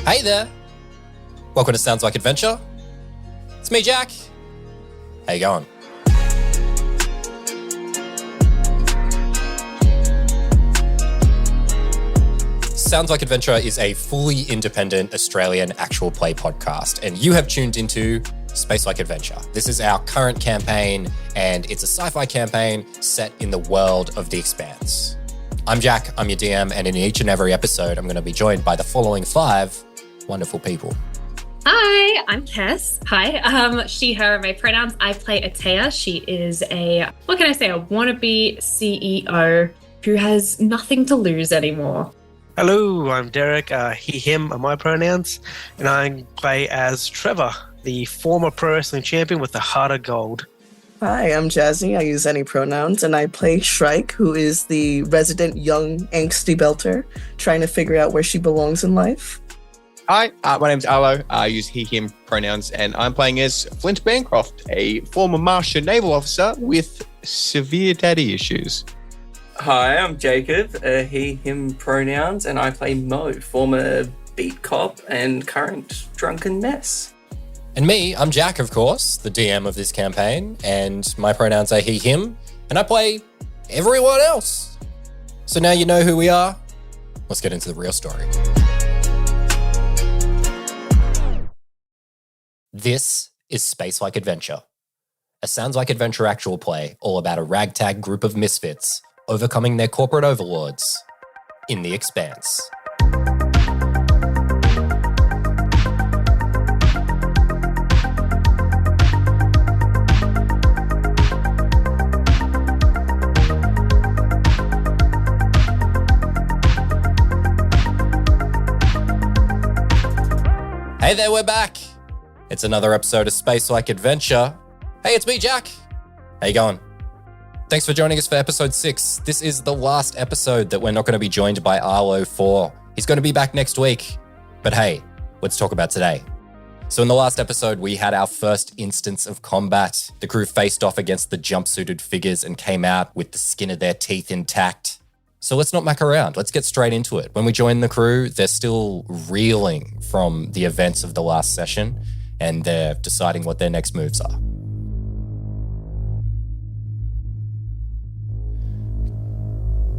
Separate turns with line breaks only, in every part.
Hey there! Welcome to Sounds Like Adventure. It's me, Jack. How you going? Sounds Like Adventure is a fully independent Australian actual play podcast, and you have tuned into Space Like Adventure. This is our current campaign, and it's a sci-fi campaign set in the world of the Expanse. I'm Jack, I'm your DM, and in each and every episode, I'm going to be joined by the following 5 wonderful people.
Hi, I'm Tess. Hi, she, her, my pronouns. I play Atea. She is a wannabe CEO who has nothing to lose anymore.
Hello, I'm Derek. He, him are my pronouns, and I play as Trevor, the former pro wrestling champion with the heart of gold.
Hi, I'm Jazzy. I use any pronouns, and I play Shrike, who is the resident young angsty belter trying to figure out where she belongs in life.
Hi, my name's Arlo. I use he, him pronouns, and I'm playing as Flint Bancroft, a former Martian naval officer with severe daddy issues.
Hi, I'm Jacob, he, him pronouns, and I play Mo, former beat cop and current drunken mess.
And me, I'm Jack, of course, the DM of this campaign, and my pronouns are he, him, and I play everyone else. So now you know who we are. Let's get into the real story. This is Space Like Adventure, a Sounds Like Adventure actual play all about a ragtag group of misfits overcoming their corporate overlords in the Expanse. Hey there, we're back. It's another episode of Space Like Adventure. Hey, it's me, Jack. How you going? Thanks for joining us for episode 6. This is the last episode that we're not going to be joined by Arlo for. He's going to be back next week. But hey, let's talk about today. So in the last episode, we had our first instance of combat. The crew faced off against the jumpsuited figures and came out with the skin of their teeth intact. So let's not muck around. Let's get straight into it. When we join the crew, they're still reeling from the events of the last session, and they're deciding what their next moves are.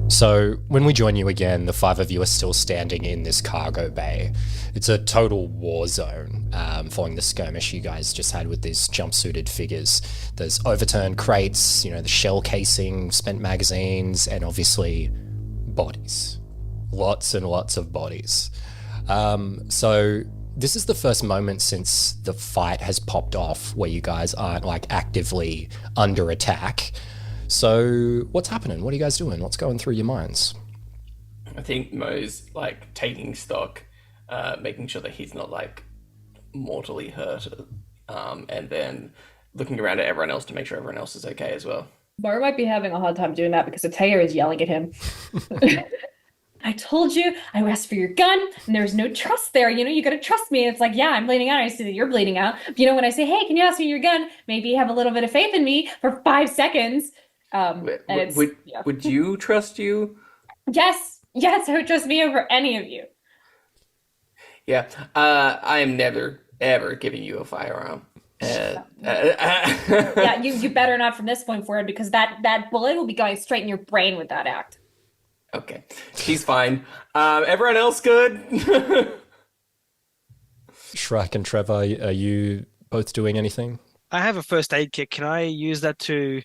So when we join you again, the 5 of you are still standing in this cargo bay. It's a total war zone following the skirmish you guys just had with these jumpsuited figures. There's overturned crates, the shell casing, spent magazines, and obviously bodies. Lots and lots of bodies. So this is the first moment since the fight has popped off where you guys aren't actively under attack. So what's happening? What are you guys doing? What's going through your minds?
I think Mo's taking stock, making sure that he's not mortally hurt, and then looking around at everyone else to make sure everyone else is okay as well.
Mo might be having a hard time doing that because Atea is yelling at him. I told you, I asked for your gun, and there was no trust there. You gotta trust me. It's yeah, I'm bleeding out. I see that you're bleeding out. But when I say, hey, can you ask me your gun? Maybe you have a little bit of faith in me for 5 seconds.
Would you trust you?
Yes, I would trust me over any of you.
Yeah, I am never, ever giving you a firearm.
Yeah, you better not from this point forward, because that bullet will be going straight in your brain with that act.
Okay, she's fine. Everyone else good?
Shrike and Trevor, are you both doing anything?
I have a first aid kit. Can I use that to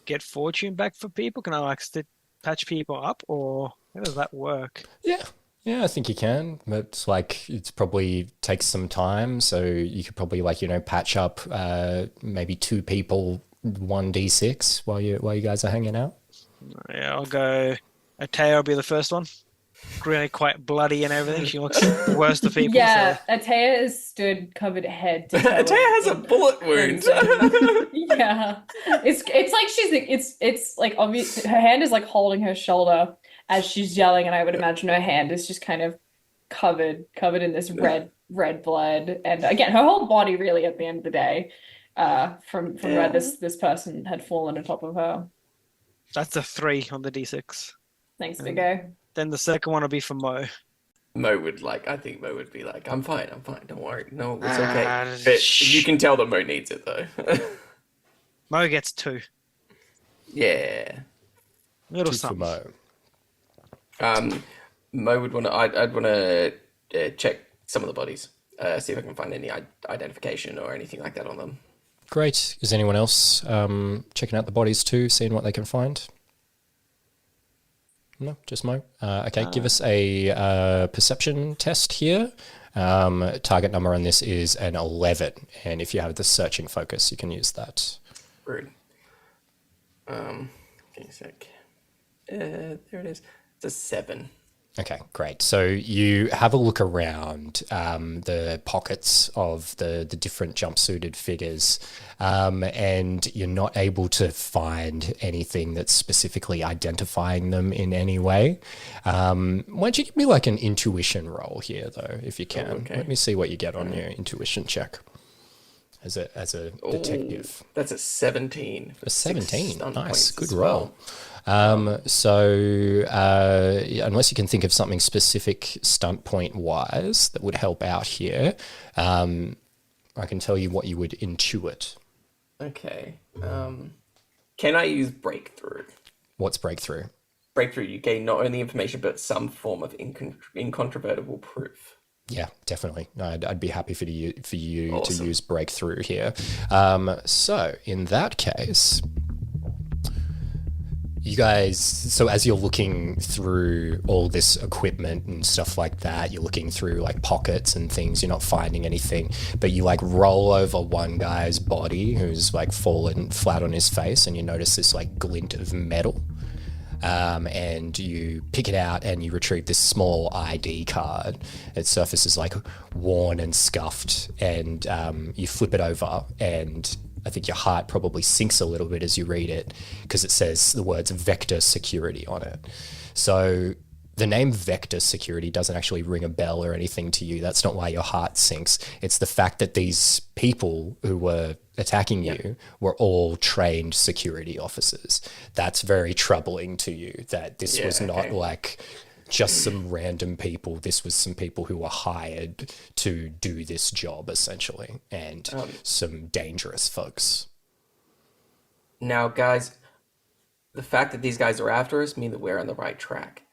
get fortune back for people? Can I patch people up, or how does that work?
Yeah, I think you can. But it's probably takes some time, so you could probably patch up maybe 2 people 1d6 while you guys are hanging out.
Yeah, I'll go. Atea will be the first one. Really quite bloody and everything. She looks the worst of people.
Yeah,
so.
Atea is stood covered head to toe.
Atea has a bullet wound.
Yeah, it's obvious. Her hand is holding her shoulder as she's yelling, and I would imagine her hand is just kind of covered in this red blood, and again, her whole body really at the end of the day, from where this person had fallen on top of her.
That's a 3 on the d6.
Thanks, Big O.
Then the second one will be for Mo.
Mo would I think Mo would be like, I'm fine, don't worry. No, it's okay. But you can tell that Mo needs it though.
Mo gets 2.
Yeah.
Little
2 for
something.
Mo.
Mo would want to, I'd want to check some of the bodies, see if I can find any identification or anything like that on them.
Great. Is anyone else checking out the bodies too, seeing what they can find? No, just Mo. Okay, give us a perception test here. Target number on this is an 11, and if you have the searching focus, you can use that.
Rude. Give me a sec. There it is. It's a 7.
Okay, great. So you have a look around the pockets of the different jumpsuited figures, and you're not able to find anything that's specifically identifying them in any way. Why don't you give me like an intuition roll here, though, if you can?
Okay.
Let me see what you get on your intuition check as a detective.
That's a 17.
A 17. Nice,
points
good
as
roll.
well.
So unless you can think of something specific stunt point wise that would help out here, I can tell you what you would intuit.
Okay. Can I use breakthrough?
What's breakthrough?
Breakthrough, you gain not only information but some form of incontrovertible proof.
Yeah, definitely. I'd be happy for you
Awesome.
to use breakthrough here. So in that case, you guys, so as you're looking through all this equipment and stuff like that, you're looking through like pockets and things, you're not finding anything, but you like roll over one guy's body who's like fallen flat on his face, and you notice this like glint of metal. And you pick it out and you retrieve this small ID card. Its surface is like worn and scuffed, and you flip it over, and I think your heart probably sinks a little bit as you read it, because it says the words Vector Security on it. So the name Vector Security doesn't actually ring a bell or anything to you. That's not why your heart sinks. It's the fact that these people who were attacking you were all trained security officers. That's very troubling to you, that this was not like just some random people. This was some people who were hired to do this job, essentially, and some dangerous folks.
Now, guys, the fact that these guys are after us mean that we're on the right track.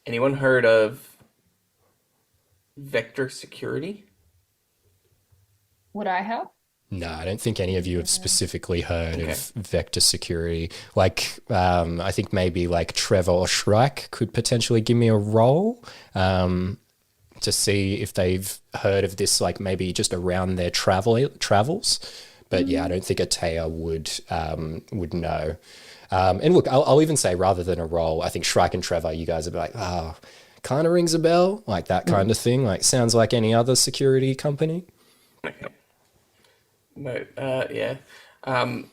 Anyone heard of Vector Security?
Would I have?
No, I don't think any of you have specifically heard of Vector Security. Like, I think maybe like Trevor or Shrike could potentially give me a roll to see if they've heard of this, like maybe just around their travels. But yeah, I don't think Atea would know. And look, I'll even say, rather than a roll, I think Shrike and Trevor, you guys would be like, oh, kind of rings a bell, like that kind of thing. Like, sounds like any other security company.
Okay. No, yeah. All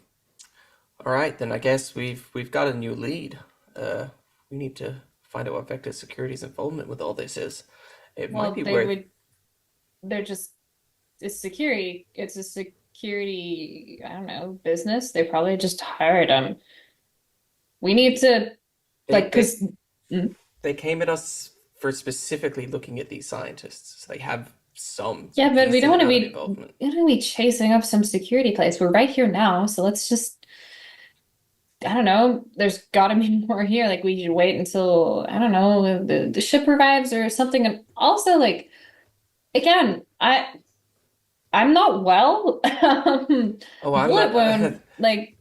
right, then I guess we've got a new lead. We need to find out what Vector Security's involvement with all this is. It might be worth.
They're just, it's security. It's a security, I don't know, business. They probably just hired them. We need to, because
they came at us for specifically looking at these scientists. So they have some.
Yeah, but we don't want to be
involvement.
we don't want to be chasing up some security place. We're right here now, so let's just, I don't know, there's got to be more here. Like, we should wait until, I don't know, the ship revives or something. And also, like, again, I'm not well.
I'm
bullet
not.
wound, like.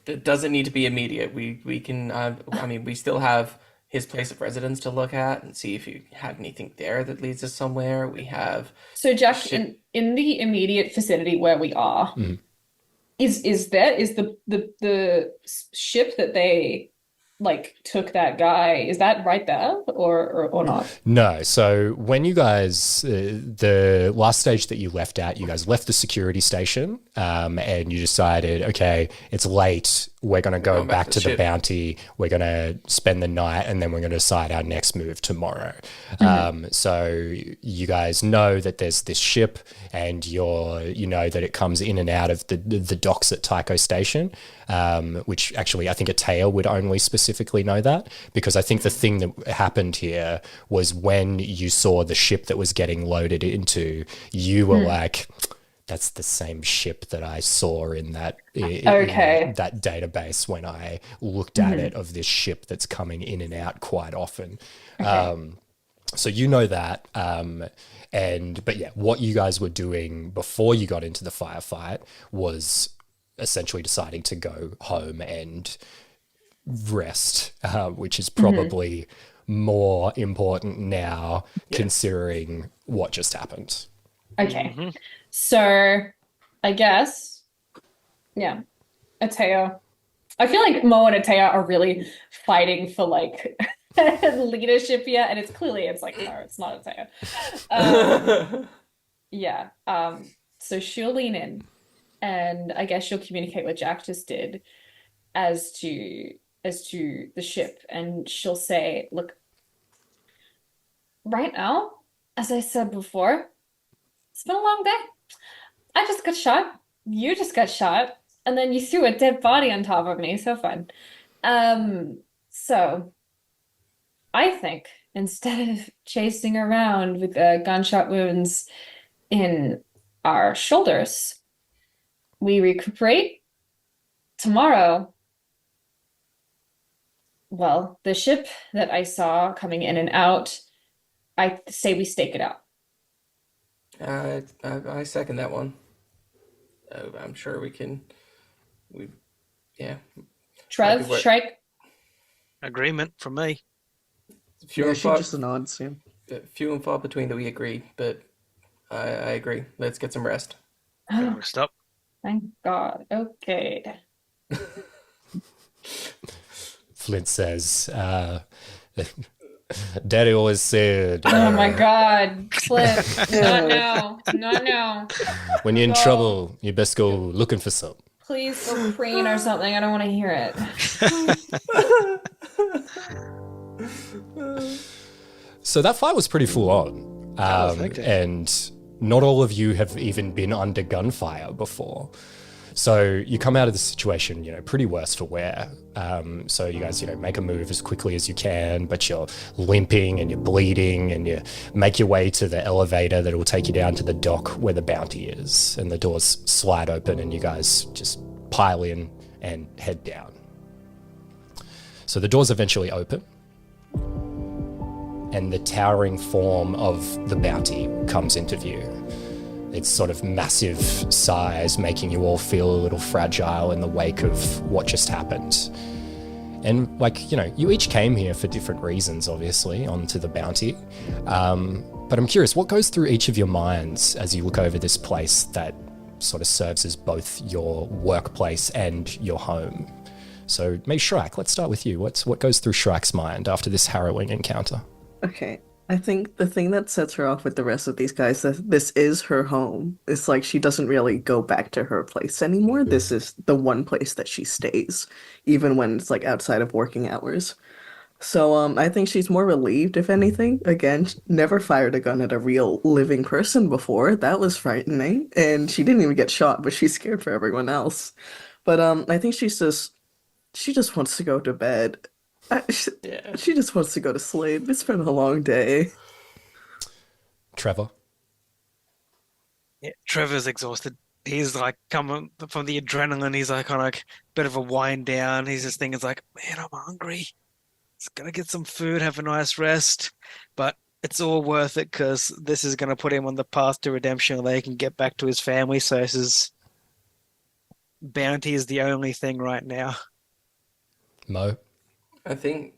It doesn't need to be immediate. We can. I mean, we still have his place of residence to look at and see if you have anything there that leads us somewhere. We have.
So, Jack, in the immediate vicinity where we are, is the ship that they like took that guy, is that right there or not?
No. So when you guys, the last stage that you left at, you guys left the security station, and you decided, okay, it's late. we're going to go
going
back to the
ship.
bounty. We're going to spend the night, and then we're going to decide our next move tomorrow. So you guys know that there's this ship, and you know that it comes in and out of the docks at Tycho Station, which actually I think Atea would only specifically know that, because I think the thing that happened here was when you saw the ship that was getting loaded into, you were like, that's the same ship that I saw in that that database when I looked at it, of this ship that's coming in and out quite often. So you know that. But yeah, what you guys were doing before you got into the firefight was essentially deciding to go home and rest, which is probably more important now, considering what just happened.
Okay. So I guess, yeah, Atea. I feel like Mo and Atea are really fighting for like leadership here, and it's like, no, it's not Atea. Yeah. So she'll lean in, and I guess she'll communicate what Jack just did as to the ship, and she'll say, look, right now, as I said before, it's been a long day. I just got shot. You just got shot. And then you threw a dead body on top of me. So fun. So I think instead of chasing around with gunshot wounds in our shoulders, we recuperate. Tomorrow, well, the ship that I saw coming in and out, I say we stake it out.
I second that one. I'm sure we can.
Trev, Shrike.
Agreement from me.
Few
Yeah,
and
she
far,
just nods. Yeah.
few and far between that we agree, but I agree. Let's get some rest.
Rest up.
Thank God. Okay.
Flint says, Daddy always said,
Oh my God, Flip. Not now. Not now.
when you're in
No.
trouble, you best go looking for some.
Please go preen or something. I don't want to hear it.
So that fight was pretty full on. And not all of you have even been under gunfire before. So you come out of the situation, pretty worse for wear. So you guys, make a move as quickly as you can, but you're limping and you're bleeding, and you make your way to the elevator that will take you down to the dock where the bounty is. And the doors slide open and you guys just pile in and head down. So the doors eventually open, and the towering form of the bounty comes into view. Its sort of massive size making you all feel a little fragile in the wake of what just happened. And you each came here for different reasons, obviously, onto the bounty. But I'm curious, what goes through each of your minds as you look over this place that sort of serves as both your workplace and your home? So maybe Shrike, let's start with you. What goes through Shrike's mind after this harrowing encounter?
Okay. I think the thing that sets her off with the rest of these guys, that this is her home. It's like she doesn't really go back to her place anymore. This is the one place that she stays, even when it's like outside of working hours. So I think she's more relieved, if anything. Again, never fired a gun at a real living person before. That was frightening. And she didn't even get shot, but she's scared for everyone else. But I think she just wants to go to bed. She just wants to go to sleep. It's been a long day.
Trevor?
Yeah, Trevor's exhausted. He's like coming from the adrenaline. He's like on a bit of a wind down. He's just thinking, like, man, I'm hungry. It's gonna get some food, have a nice rest. But it's all worth it because this is gonna put him on the path to redemption where he can get back to his family. So his bounty is the only thing right now.
Mo?
I think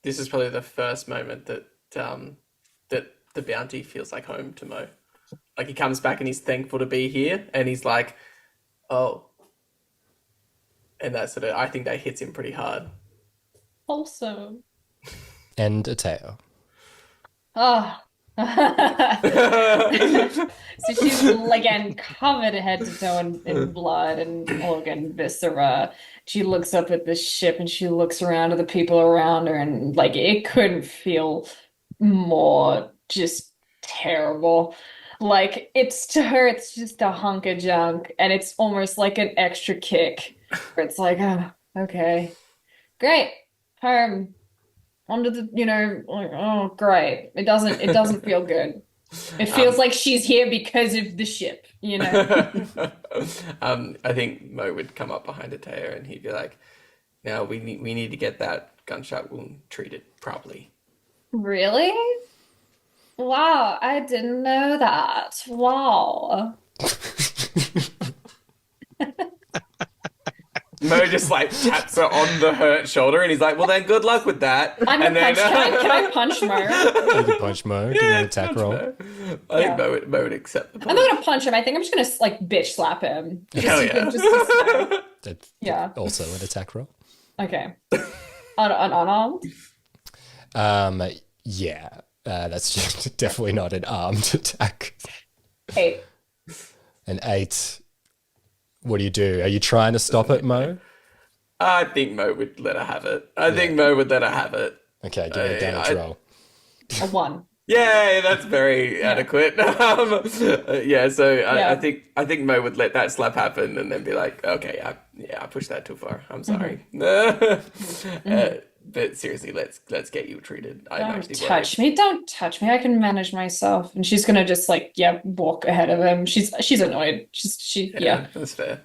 this is probably the first moment that that the bounty feels like home to Mo. Like he comes back and he's thankful to be here, and he's like, "Oh," and that sort of, I think that hits him pretty hard.
Also.
And Atea?
So she's again covered head to toe in blood and organ viscera. She looks up at the ship and she looks around at the people around her, and it couldn't feel more just terrible. It's to her, it's just a hunk of junk, and it's almost like an extra kick where it's like, oh, okay, great. Onto the, oh, great. It doesn't feel good. It feels like she's here because of the ship,
I think Mo would come up behind Atea and he'd be like, "Now we need to get that gunshot wound treated properly."
Really? Wow, I didn't know that. Wow.
Mo just taps her on the hurt shoulder and he's like, "Well then, good luck with that."
I'm
and
gonna
then
can I punch Mo?
You can punch Mo. Give me an attack roll.
I think Mo would accept the punch.
I'm not gonna punch him. I think I'm just gonna bitch slap him.
Hell yeah.
That's
Yeah.
also an attack roll.
Okay. Unarmed?
Yeah. That's just definitely not an armed attack.
8.
An 8. What do? Are you trying to stop it, Mo?
I think Mo would let her have it. Okay,
give me a damage roll.
A 1.
Yeah, that's very adequate. I think Mo would let that slap happen and then be like, "Okay, I pushed that too far. I'm sorry." But seriously, let's get you treated.
Don't touch me. Don't touch me. I can manage myself. And she's gonna just walk ahead of him. She's annoyed. Yeah.
That's fair.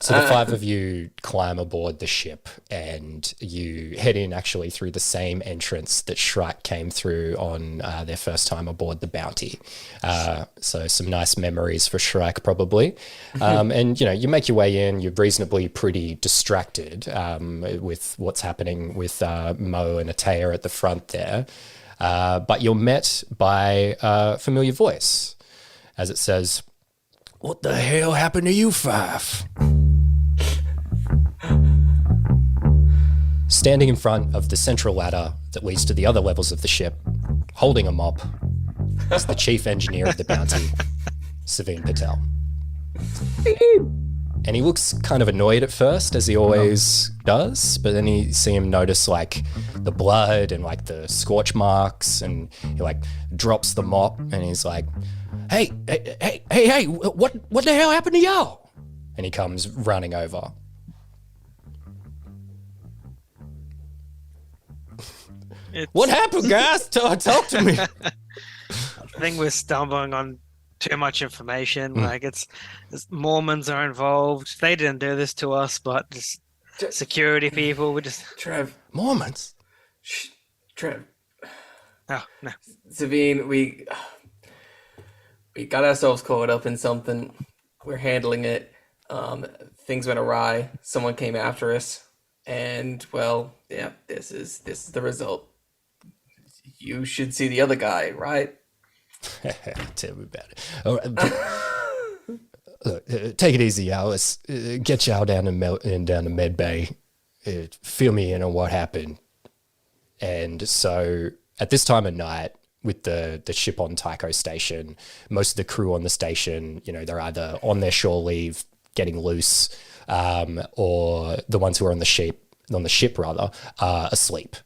So the 5 of you climb aboard the ship and you head in actually through the same entrance that Shrike came through on their first time aboard the Bounty. So some nice memories for Shrike probably. And you make your way in, you're reasonably pretty distracted with what's happening with Mo and Atea at the front there. But you're met by a familiar voice as it says, "What the hell happened to you 5?" Standing in front of the central ladder that leads to the other levels of the ship, holding a mop, is the chief engineer of the Bounty, Savine Patel. And he looks kind of annoyed at first, as he always does, but then you see him notice the blood and the scorch marks, and he drops the mop and he's like, hey, what the hell happened to y'all? And he comes running over. What happened, guys? Talk to me.
I think we're stumbling on too much information. It's Mormons are involved. They didn't do this to us, but just security people. We just
Trev.
Mormons?
Shh, Trev.
Oh no,
Savine, we got ourselves caught up in something. We're handling it. Things went awry. Someone came after us, and this is the result. You should see the other guy, right?
Tell me about it. All right, look, take it easy, y'all. Let's get y'all down to Med Bay. Fill me in on what happened. And so at this time of night, with the ship on Tycho Station, most of the crew on the station, they're either on their shore leave, getting loose, or the ones who are on the ship rather, are asleep.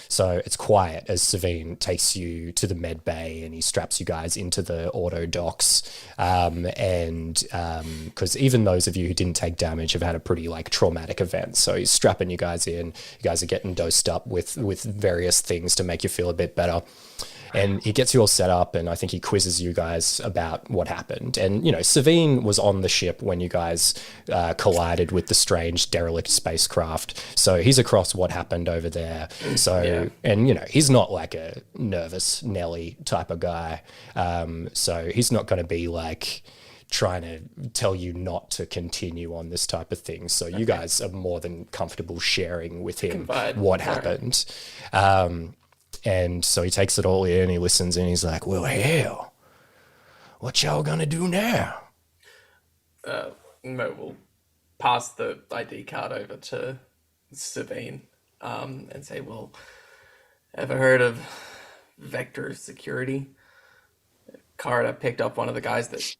So it's quiet as Savine takes you to the med bay and he straps you guys into the auto docks. Because even those of you who didn't take damage have had a pretty traumatic event. So he's strapping you guys in. You guys are getting dosed up with various things to make you feel a bit better. And he gets you all set up, and I think he quizzes you guys about what happened. And, Savine was on the ship when you guys collided with the strange derelict spacecraft. So he's across what happened over there. So, and, he's not a nervous Nelly type of guy. So he's not going to be trying to tell you not to continue on this type of thing. So you guys are more than comfortable sharing with him what happened. And so he takes it all in, he listens, and he's like, well, hell, what y'all gonna do now?
Mo will pass the ID card over to Savine and say, well, ever heard of Vector Security? Carter picked up one of the guys that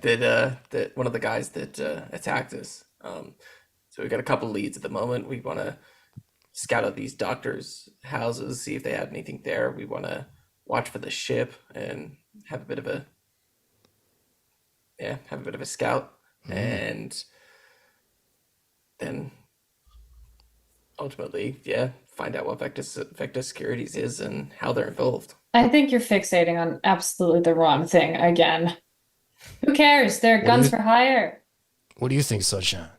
that one of the guys that attacked us. So we got a couple leads at the moment. We want to scout out these doctors' houses, see if they have anything there. We want to watch for the ship and have a bit of a scout, and then ultimately, find out what Vector Securities is and how they're involved.
I think you're fixating on absolutely the wrong thing again. Who cares? They're guns for hire.
What do you think, Sunshine?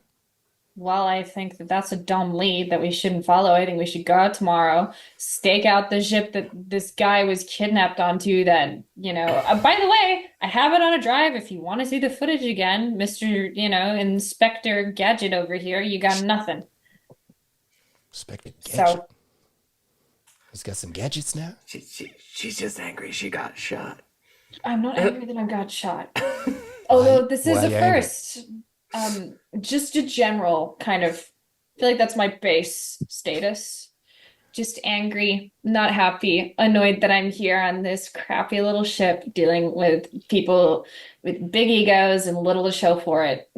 Well, I think that that's a dumb lead that we shouldn't follow. I think we should go out tomorrow, stake out the ship that this guy was kidnapped onto that, by the way, I have it on a drive if you want to see the footage again, Mr., Inspector Gadget over here. You got nothing.
Inspector Gadget?
So,
he's got some gadgets now?
She's just angry she got shot.
I'm not angry that I got shot. Although this is a first. Just a general kind of, I feel like that's my base status. Just angry, not happy, annoyed that I'm here on this crappy little ship dealing with people with big egos and little to show for it,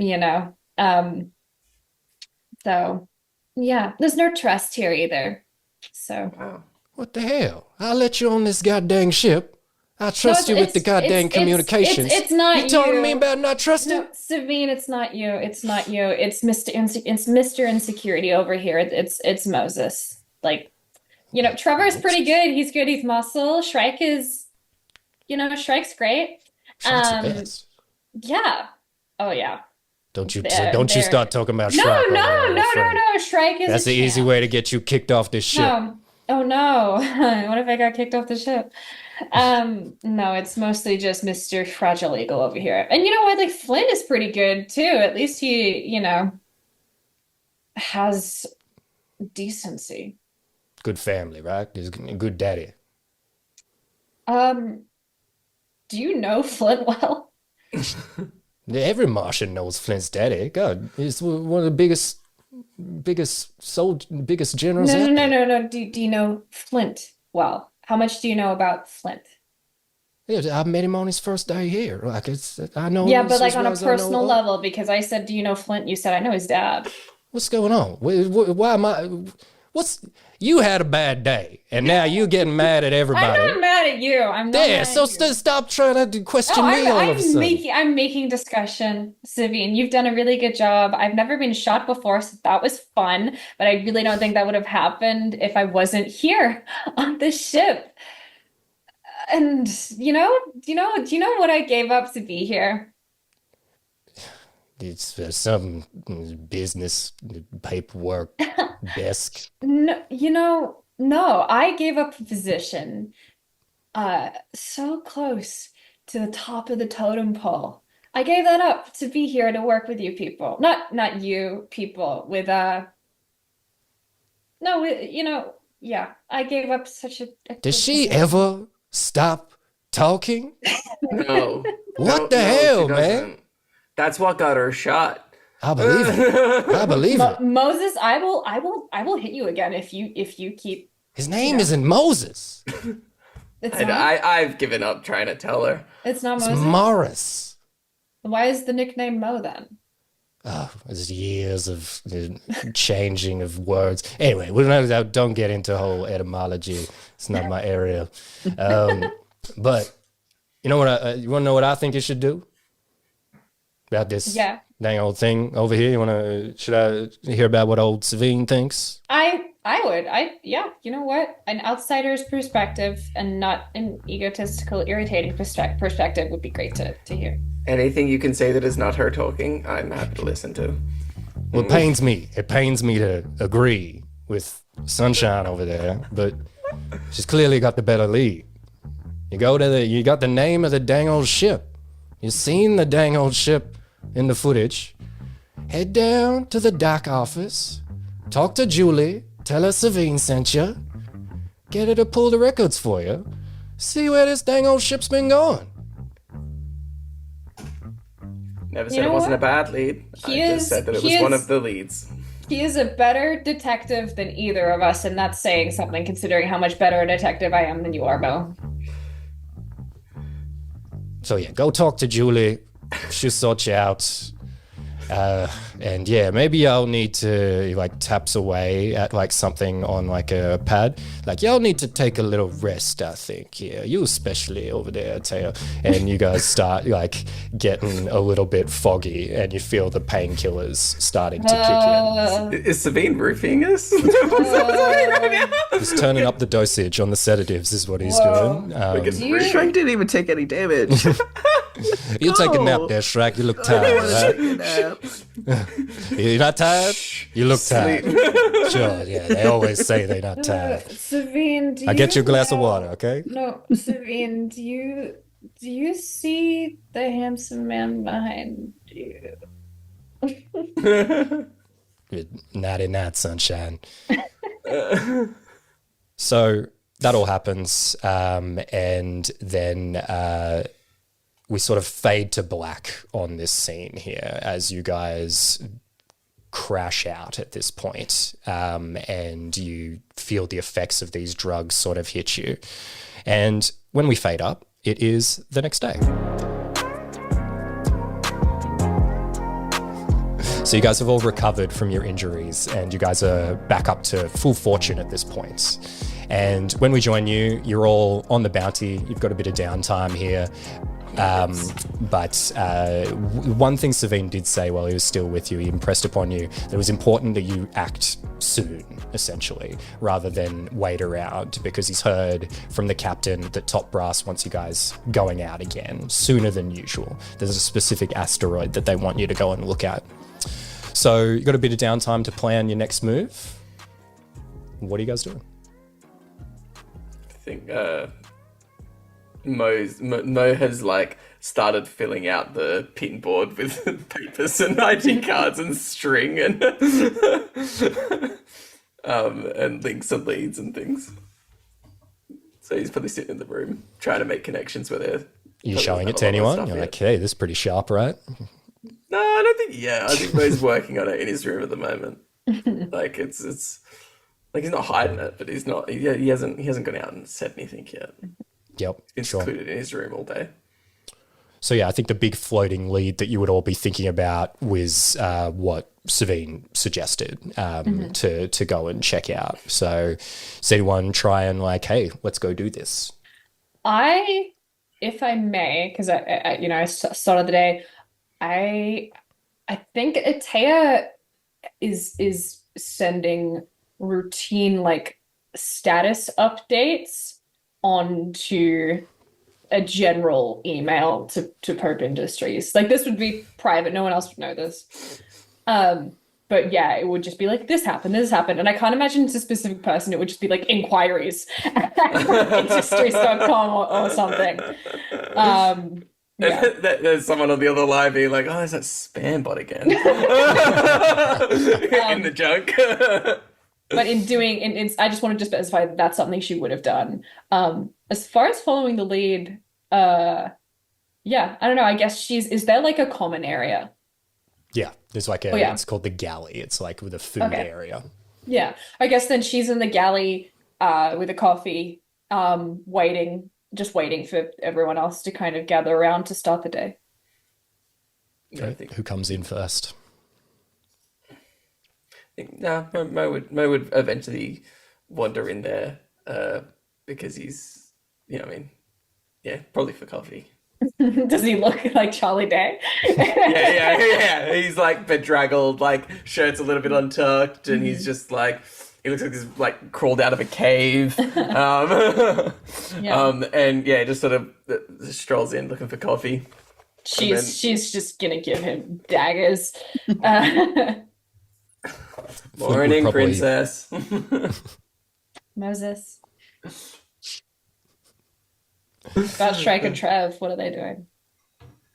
So, yeah, there's no trust here either. So.
Wow.
What the hell? I'll let you on this goddamn ship. I trust you with the goddamn communications.
It's not
you talking to me about not trusting?
No, Savine, it's not you. It's not you. It's Mr. Insecurity over here. It's Moses. Trevor's pretty good. He's good. He's muscle. Shrike is, Shrike's great.
Shrike's the best.
Yeah. Oh yeah.
Don't you start talking about Shrike.
No. Shrike is.
That's the easy way to get you kicked off this ship.
No. Oh no. What if I got kicked off the ship? No, it's mostly just Mr. Fragile Eagle over here. And you know what? Flint is pretty good too. At least he, has decency.
Good family, right? He's a good daddy.
Do you know Flint well?
Every Martian knows Flint's daddy. God, he's one of the biggest generals.
No. Do you know Flint well? How much do you know about Flint?
Yeah, I met him on his first day here. I know.
Yeah, but on a personal level, because I said, "Do you know Flint?" You said, "I know his dad." What's
going on? Why am I? You had a bad day, and now you're getting mad at everybody.
I'm not mad at you. I'm not. Yeah,
so stop trying to question me all of a sudden.
I'm making discussion, Savine. You've done a really good job. I've never been shot before, so that was fun. But I really don't think that would have happened if I wasn't here on the ship. And do you know what I gave up to be here?
It's some business paperwork desk.
No, I gave up a position so close to the top of the totem pole. I gave that up to be here to work with you people. Not you people with yeah, I gave up such a
Does she ever stop talking?
No.
What the hell, man?
That's what got her shot.
I believe it.
Moses, I will hit you again if you keep.
His name isn't Moses.
I've given up trying to tell her.
It's not Moses.
It's Morris.
Why is the nickname Mo then?
Oh, it's years of changing of words. Anyway, don't get into whole etymology. It's not my area. But you know what? You want to know what I think you should do about this dang old thing over here? Should I hear about what old Savine thinks?
I would. You know what? An outsider's perspective and not an egotistical, irritating perspective would be great to hear.
Anything you can say that is not her talking, I'm happy to listen to.
Well, it pains me. It pains me to agree with Sunshine over there, but she's clearly got the better lead. You got the name of the dang old ship. You seen the dang old ship in the footage. Head down to the dock office. Talk to Julie. Tell her Savine sent you. Get her to pull the records for you. See where this dang old ship's been going.
Never said it wasn't a bad lead. I just said that it was one of the leads.
He is a better detective than either of us, and that's saying something considering how much better a detective I am than you are, Mo.
So yeah, go talk to Julie. She'll sort you out. And yeah, maybe I'll need to, like, taps away at like something on like a pad. Like, y'all need to take a little rest, I think. Yeah, you especially over there, Atea. And you guys start like getting a little bit foggy, and you feel the painkillers starting to kick in.
Is Sabine roofing us? What's happening right now?
He's turning up the dosage on the sedatives, is what he's doing.
Shrek didn't even take any damage.
You take a nap there, Shrek. You look tired, right? You're not tired? You look tired. Sure, yeah. They always say they're not tired.
Savine,
I'll get you a glass of water, okay?
No, Savine, do you see the handsome man behind you?
Not in that, sunshine. So that all happens, and then we sort of fade to black on this scene here as you guys crash out at this point, and you feel the effects of these drugs sort of hit you. And when we fade up, it is the next day. So you guys have all recovered from your injuries, and you guys are back up to full fortune at this point. And when we join you, you're all on the bounty. You've got a bit of downtime here. But one thing Savine did say while he was still with you, he impressed upon you that it was important that you act soon, essentially, rather than wait around, because he's heard from the captain that Top Brass wants you guys going out again sooner than usual. There's a specific asteroid that they want you to go and look at. So you've got a bit of downtime to plan your next move. What are you guys doing?
I think Mo has like started filling out the pin board with papers and ID cards and string and links and leads and things. So he's probably sitting in the room trying to make connections with it.
You're showing it to anyone? You're like, hey, this is pretty sharp, right?
No, I don't think. Yeah, I think Mo's working on it in his room at the moment. Like it's like he's not hiding it, but he's not. He hasn't gone out and said anything yet.
Yep,
It's secluded in his room all day.
So yeah, I think the big floating lead that you would all be thinking about was what Savine suggested to go and check out. So does anyone try and like, hey, let's go do this?
If I may, because I started the day, I think Atea is sending routine like status updates onto a general email to Perp Industries. Like, this would be private, no one else would know this. But yeah, it would just be like, this happened, and I can't imagine it's a specific person. It would just be like inquiries at industries.com or something. Yeah.
There's someone on the other line being like, oh, is that spam bot again? In the junk.
But I just wanted to specify that that's something she would have done. As far as following the lead, yeah, I don't know. I guess is there like a common area?
Yeah, there's like it's called the galley. It's like with a food area.
Yeah, I guess then she's in the galley with a coffee, waiting for everyone else to kind of gather around to start the day.
Okay. Who comes in first?
Mo would eventually wander in there because he's, probably for coffee.
Does he look like Charlie Day?
Yeah. He's like bedraggled, like shirt's a little bit untucked, and he's just like, he looks like he's like crawled out of a cave. Just sort of strolls in looking for coffee.
She's just gonna give him daggers.
Morning, princess.
Moses. About Shrek and Trev, what are they doing?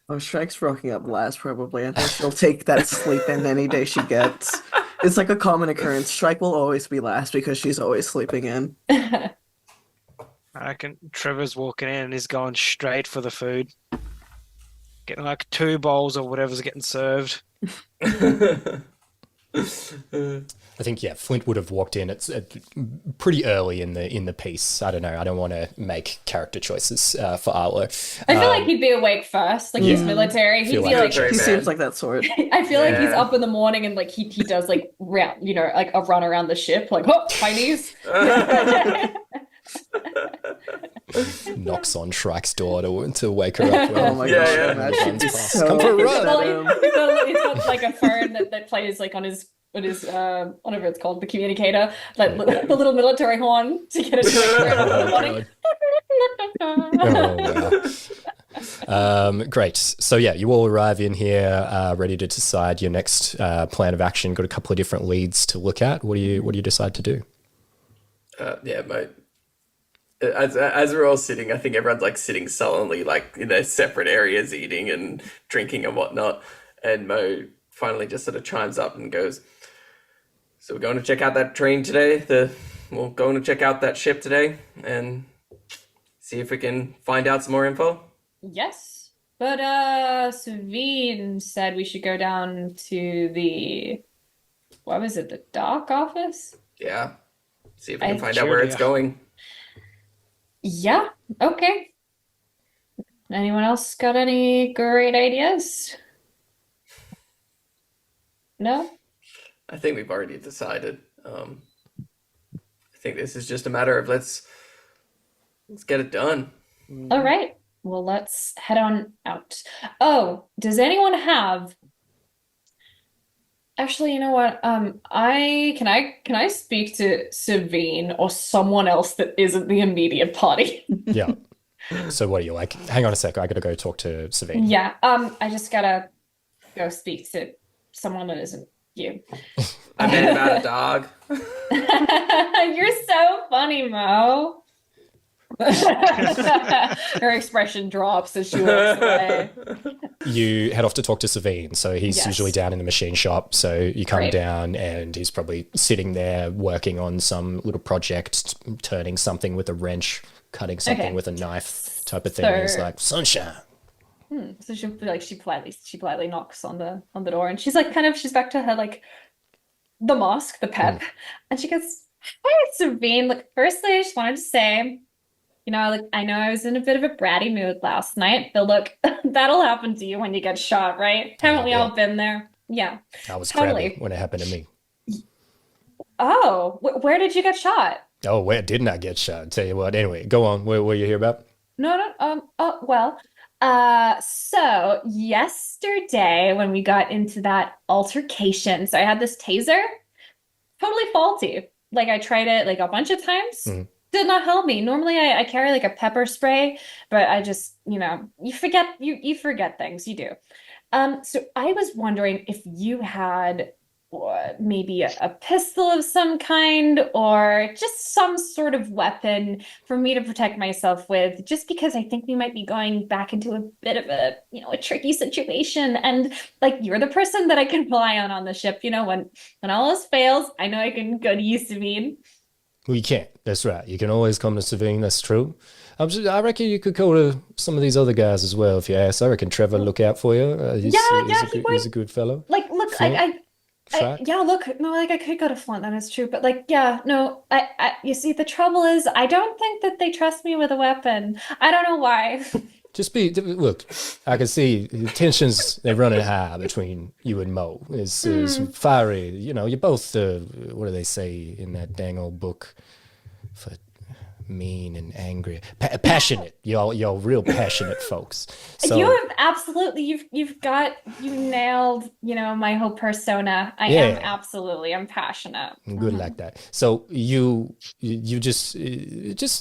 Oh, Shrek's rocking up last, probably. I think she'll take that sleep in any day she gets. It's like a common occurrence. Shrek will always be last because she's always sleeping in.
I reckon Trevor's walking in and he's going straight for the food. Getting like 2 bowls or whatever's getting served.
I think Flint would have walked in at pretty early in the piece. I don't know. I don't want to make character choices for Arlo.
I feel like he'd be awake first. Like he's military. He'd be like
He seems like that sort.
I feel like he's up in the morning and like he does like round, like a run around the ship, like Chinese.
Knocks on Shrike's door to wake her up.
Oh my gosh, imagine.
Come for a run.
He's got like a phone that plays like on his whatever it's called, the communicator, like the little military horn to get it to
great. So you all arrive in here, ready to decide your next plan of action. Got a couple of different leads to look at. What do you decide to do?
Mate. As we're all sitting, I think everyone's like sitting sullenly, like in their separate areas, eating and drinking and whatnot. And Mo finally just sort of chimes up and goes, "So we're going to check out that train today. We're going to check out that ship today and see if we can find out some more info."
Yes, but Savine said we should go down to the the dock office?
Yeah. See if we can find out where it's going.
Yeah, okay. Anyone else got any great ideas? No?
I think we've already decided. I think this is just a matter of let's get it done.
All right. Well, let's head on out. Oh, does anyone have... Actually, you know what? Can I speak to Savine or someone else that isn't the immediate party?
Yeah. So what are you like? Hang on a sec. I got to go talk to Savine.
Yeah. I just gotta go speak to someone that isn't you.
I meant about a dog.
You're so funny, Mo. Her expression drops as she walks away.
You head off to talk to Savine. So he's usually down in the machine shop. So you come down and he's probably sitting there working on some little project, turning something with a wrench, cutting something with a knife type of thing.
So,
he's like, "Sunshine."
So she politely knocks on the door and she's like she's back to her like the mask, the pep. And she goes, "Hey, Savine, look, firstly I just wanted to say, I know I was in a bit of a bratty mood last night, but look, that'll happen to you when you get shot, right? Haven't we all been there?" Yeah.
I was
totally
crabby when it happened to me.
Oh, where did you get shot?
Oh, where didn't I get shot? Tell you what. Anyway, go on. What you hear about?
So yesterday when we got into that altercation, so I had this taser, totally faulty. Like I tried it like a bunch of times. Did not help me. Normally I carry like a pepper spray, but I just, you forget things, you do. So I was wondering if you had maybe a pistol of some kind or just some sort of weapon for me to protect myself with, just because I think we might be going back into a bit of a tricky situation. And like, you're the person that I can rely on the ship, when all else fails, I know I can go to you, Savine.
Well, you can't. That's right. You can always come to Savine. That's true. I reckon you could go to some of these other guys as well if you ask. I reckon Trevor look out for you. He's a good fellow.
Like, look, I could go to Flint, that is true. But you see, the trouble is, I don't think that they trust me with a weapon. I don't know why.
Look, I can see the tensions, they're running high between you and Mo. It's fiery. You're both, what do they say in that dang old book? For mean and angry, passionate. You're real passionate folks. So,
you have absolutely, you nailed, my whole persona. I'm passionate.
Good like that. So you just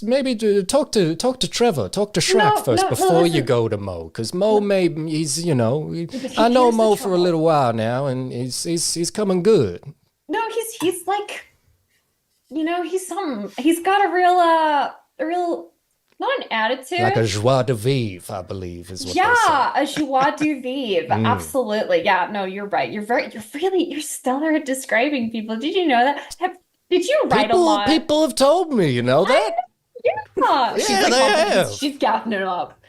maybe talk to Trevor, talk to Shrek first before you go to Mo, because Mo he's I know Mo for a little while now, and he's coming good.
No, he's like. He's got a real, not an attitude.
Like a joie de vivre, I believe is what they say.
Yeah, a joie de vivre. Absolutely. Yeah, no, you're right. You're stellar at describing people. Did you know that? Did you write a lot?
People have told me, you know that?
Yeah.
Yeah, they have.
She's gassing it up.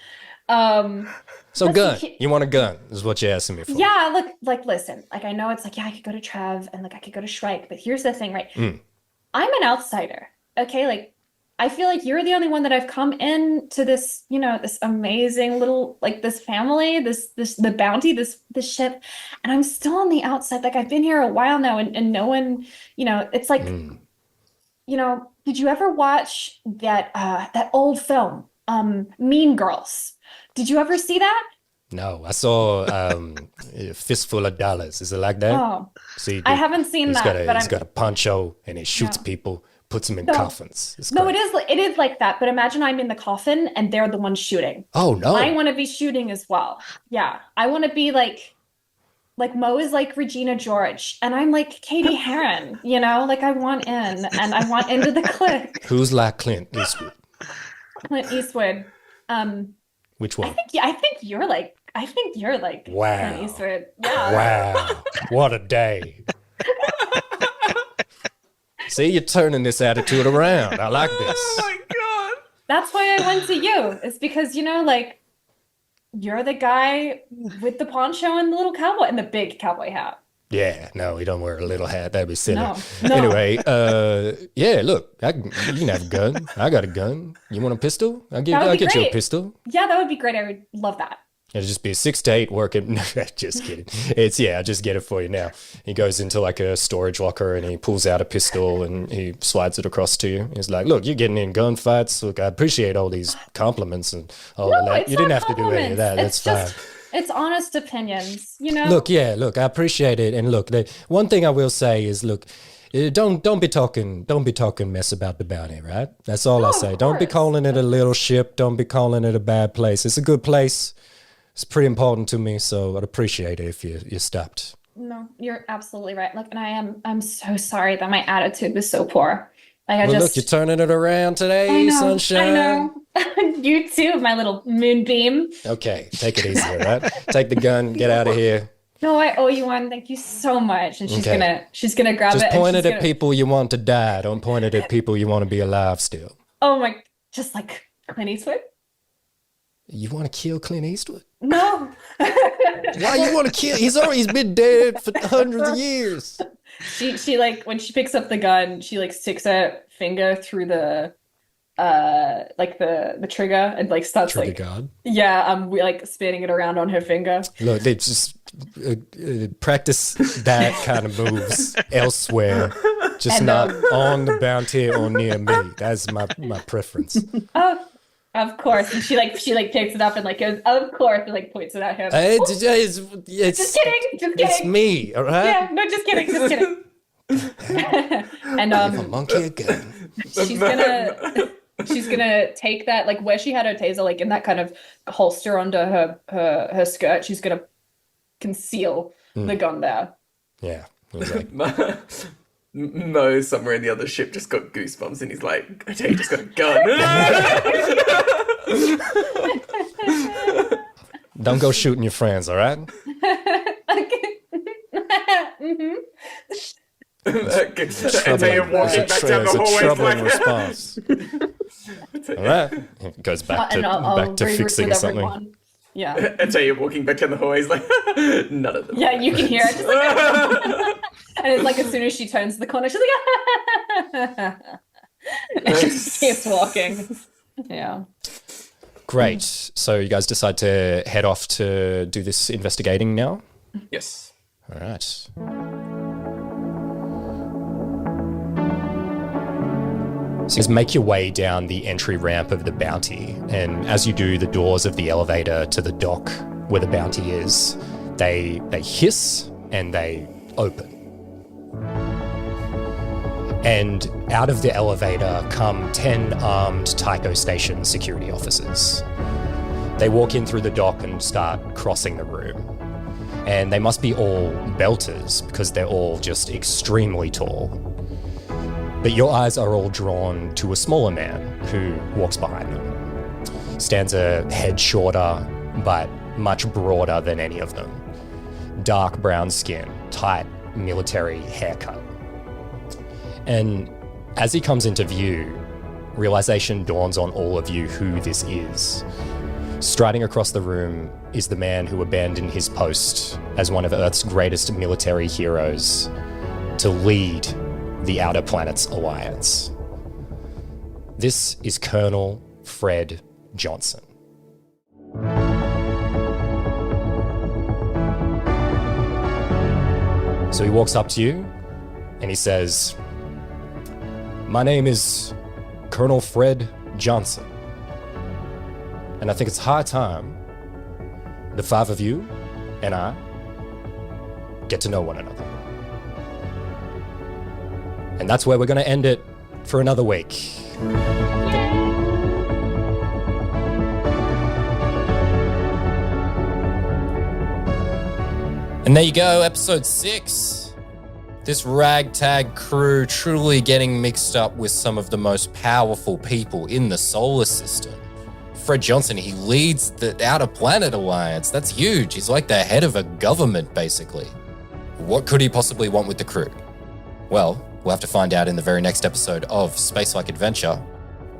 So
Listen,
gun. You want a gun is what you're asking me for.
Yeah, look, like, listen, like, I know it's like, yeah, I could go to Trev and like I could go to Shrike, but here's the thing, right? I'm an outsider, okay? Like, I feel like you're the only one that I've come into this, this amazing little, like, this family, the bounty, this ship, and I'm still on the outside. Like, I've been here a while now, and no one, it's like, did you ever watch that old film, Mean Girls? Did you ever see that?
No, I saw a Fistful of Dollars. Is it like that?
Oh,
See,
I haven't seen that, but
he's got a poncho and he shoots people, puts them in coffins.
No, it is like that. But imagine I'm in the coffin and they're the ones shooting.
Oh no!
I want to be shooting as well. Yeah, I want to be like Mo is like Regina George, and I'm like Katie Heron. Like I want in, and I want into the clique.
Who's like Clint Eastwood?
Clint Eastwood.
Which one?
I think you're like
wow.
Clint Eastwood. Yeah.
Wow. What a day. See, you're turning this attitude around. I like this.
Oh my god.
That's why I went to you. It's because, like, you're the guy with the poncho and the little cowboy and the big cowboy hat.
Yeah, no, he don't wear a little hat. That'd be silly.
No.
Anyway, yeah, look, you can have a gun. I got a gun. You want a pistol? I'll get you a pistol.
Yeah, that would be great. I would love that.
It'll just be a 6 to 8 working. No, just kidding. I'll just get it for you now. He goes into like a storage locker and he pulls out a pistol and he slides it across to you. He's like, look, you're getting in gunfights. Look, I appreciate all these compliments and all of that. You didn't have to do any of that. That's fine.
It's honest opinions,
Look, I appreciate it. And look, one thing I will say is, look, don't be talking mess about the bounty, right? That's all I say. Don't be calling it a little ship. Don't be calling it a bad place. It's a good place. It's pretty important to me, so I'd appreciate it if you stopped.
No, you're absolutely right. Look, and I'm so sorry that my attitude was so poor.
Look, you're turning it around today, sunshine.
I know. You too, my little moonbeam.
Okay, take it easy, all right? Take the gun, get out of here.
No, I owe you one. Thank you so much. And she's gonna grab it.
Just point it at people you want to die. Don't point it at people you want to be alive still.
Oh my! Just like Clint Eastwood.
You want to kill Clint Eastwood?
No.
Why you want to kill? He's been dead for hundreds of years.
She like when she picks up the gun, she like sticks a finger through the like the trigger and like starts
trigger
like
guard.
Yeah, we like spinning it around on her finger.
Look, they just practice that kind of moves elsewhere, just not on the bounty or near me. That's my preference.
Oh, of course. And she picks it up and like goes, of course, and like points it at him.
It's
just kidding.
It's me, all right?
Yeah, no, just kidding. And
Give a monkey a gun.
She's gonna take that, like where she had her taser, like in that kind of holster under her skirt. She's gonna conceal the gun there.
Yeah. He's like,
Mo somewhere in the other ship just got goosebumps and he's like, Atea just got a gun.
don't go shooting your friends, all right?
Mm-hmm.
Atea walking back down the hallway.
Troubling response. All right. Goes back to fixing something. Everyone.
Yeah.
Atea walking back down the hallway is like, none of them.
Yeah, you can hear it. Just like, and it's like as soon as she turns the corner, she's like, and she just keeps walking. Yeah.
Great. So you guys decide to head off to do this investigating now?
Yes.
All right. So you make your way down the entry ramp of the bounty, and as you do, the doors of the elevator to the dock where the bounty is, they hiss and they open. And out of the elevator come 10 armed Tycho Station security officers. They walk in through the dock and start crossing the room. And they must be all belters because they're all just extremely tall. But your eyes are all drawn to a smaller man who walks behind them. Stands a head shorter, but much broader than any of them. Dark brown skin, tight military haircut. And as he comes into view, realization dawns on all of you who this is. Striding across the room is the man who abandoned his post as one of Earth's greatest military heroes to lead the Outer Planets Alliance. This is Colonel Fred Johnson. So he walks up to you and he says, "My name is Colonel Fred Johnson. And I think it's high time the five of you and I get to know one another." And that's where we're going to end it for another week. And there you go, episode 6. This ragtag crew truly getting mixed up with some of the most powerful people in the solar system. Fred Johnson, he leads the Outer Planet Alliance. That's huge. He's like the head of a government, basically. What could he possibly want with the crew? Well, we'll have to find out in the very next episode of Space Like Adventure.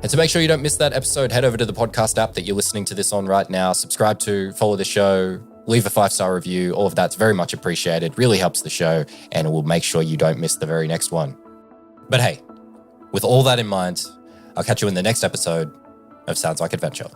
And to make sure you don't miss that episode, head over to the podcast app that you're listening to this on right now. Subscribe to, follow the show, leave a 5-star review. All of that's very much appreciated. Really helps the show, and it will make sure you don't miss the very next one. But hey, with all that in mind, I'll catch you in the next episode of Sounds Like Adventure.